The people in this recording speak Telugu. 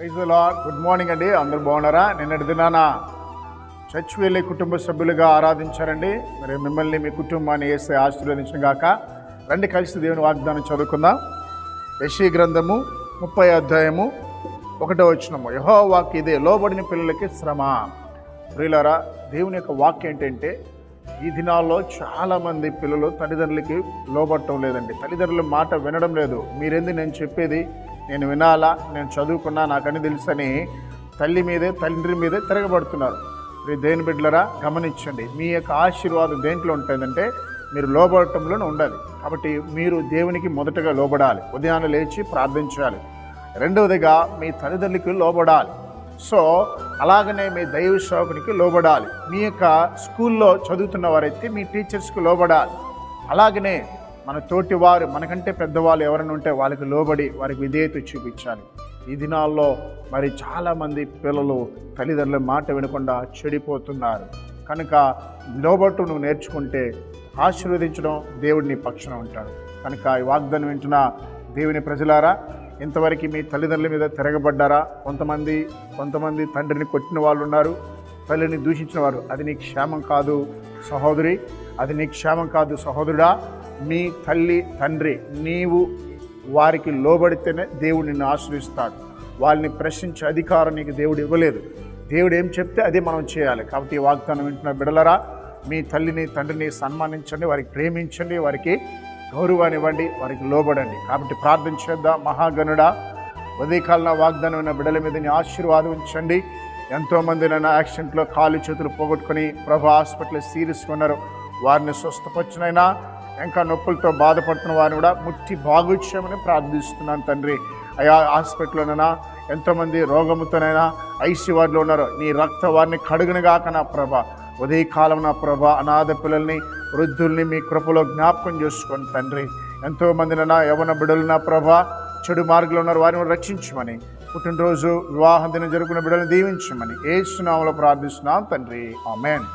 Praise the lord. Good morning అండి. అందరూ బాగున్నారా? నిన్నటి దినాన చర్చ్ వెళ్ళి కుటుంబ సభ్యులుగా ఆరాధించారండి. మరి మిమ్మల్ని మీ కుటుంబాన్ని యేసయ్య ఆశీర్వదించిన గాక. రండి కలిసి దేవుని వాగ్దానం చదువుకుందాం. యెషయా గ్రంథము 30వ అధ్యాయము 1వ వచనము. యెహోవా వాక్కు ఇదే, లోబడిన పిల్లలకి శ్రమ. ప్రియులారా, దేవుని యొక్క వాక్యం ఏంటంటే, ఈ దినాల్లో చాలామంది పిల్లలు తల్లిదండ్రులకి లోబడటం లేదండి. తల్లిదండ్రుల మాట వినడం లేదు. మీరేంది నేను చెప్పేది, నేను వినాలా, నేను చదువుకున్నా, నాకని తెలుసని తల్లి మీదే తండ్రి మీదే తిరగబడుతున్నారు. మీరు దేని బిడ్డలరా గమనించండి. మీ యొక్క ఆశీర్వాదం దేంట్లో ఉంటుందంటే మీరు లోబడటంలోనే ఉండాలి. కాబట్టి మీరు దేవునికి మొదటగా లోబడాలి. ఉదయాన్నే లేచి ప్రార్థించాలి. రెండవదిగా మీ తల్లిదండ్రులకి లోబడాలి. సో అలాగనే మీ దైవ సేవకునికి లోబడాలి. మీ యొక్క స్కూల్లో చదువుతున్న వారైతే మీ టీచర్స్కి లోబడాలి. అలాగనే మన తోటి వారు, మనకంటే పెద్దవాళ్ళు ఎవరైనా ఉంటే వాళ్ళకి లోబడి వారికి విధేయత చూపించాలి. ఈ దినాల్లో మరి చాలామంది పిల్లలు తల్లిదండ్రుల మాట వినకుండా చెడిపోతున్నారు. కనుక లోబట్టు నువ్వు నేర్చుకుంటే ఆశీర్వదించడం దేవుడు నీ పక్షాన ఉంటాడు. కనుక ఈ వాగ్దానం వింటున్న దేవుని ప్రజలారా, ఇంతవరకు మీ తల్లిదండ్రుల మీద తిరగబడ్డారా? కొంతమంది తండ్రిని కొట్టిన వాళ్ళు ఉన్నారు, తల్లిని దూషించిన వారు. అది నీకు క్షేమం కాదు సహోదరి, అది నీకు క్షేమం కాదు సహోదరుడా. మీ తల్లి తండ్రి నీవు వారికి లోబడితేనే దేవుడు నిన్ను ఆశ్రయిస్తాడు. వాళ్ళని ప్రశ్నించే అధికారం నీకు దేవుడు ఇవ్వలేదు. దేవుడు ఏం చెప్తే అదే మనం చేయాలి. కాబట్టి ఈ వాగ్దానం వింటున్న బిడ్డలారా, మీ తల్లిని తండ్రిని సన్మానించండి, వారికి ప్రేమించండి, వారికి గౌరవాన్ని ఇవ్వండి, వారికి లోబడండి. కాబట్టి ప్రార్థన చేద్దాం. మహాగణుడా, ఉదయకాలన వాగ్దానం అయిన బిడ్డల మీద నీ ఆశీర్వాదం ఉంచండి. ఎంతోమంది నన్ను యాక్సిడెంట్లో కాలు చేతులు పోగొట్టుకొని హాస్పిటల్ సీరియస్గా ఉన్నారు. వారిని స్వస్థపరిచినైనా ఇంకా నొప్పులతో బాధపడుతున్న వారిని కూడా ముట్టి బాగు చేయమని ప్రార్థిస్తున్నాను తండ్రి. అయా హాస్పిటల్లోనైనా ఎంతోమంది రోగముతోనైనా ఐసీ వార్డులో ఉన్నారు. నీ రక్త వారిని కడుగునుగాక నా ప్రభ. ఉదయకాలం నా ప్రభ, అనాథ పిల్లల్ని, వృద్ధుల్ని మీ కృపలో జ్ఞాపకం చేసుకోండి తండ్రి. ఎంతోమంది నా యవ్వన బిడ్డలు నా ప్రభ చెడు మార్గంలో ఉన్నారు, వారిని రక్షించమని, పుట్టినరోజు వివాహం దినం జరుగుతున్న బిడ్డలను దీవించమని యేసు నామములో ప్రార్థిస్తున్నాం తండ్రి. ఆమేన్.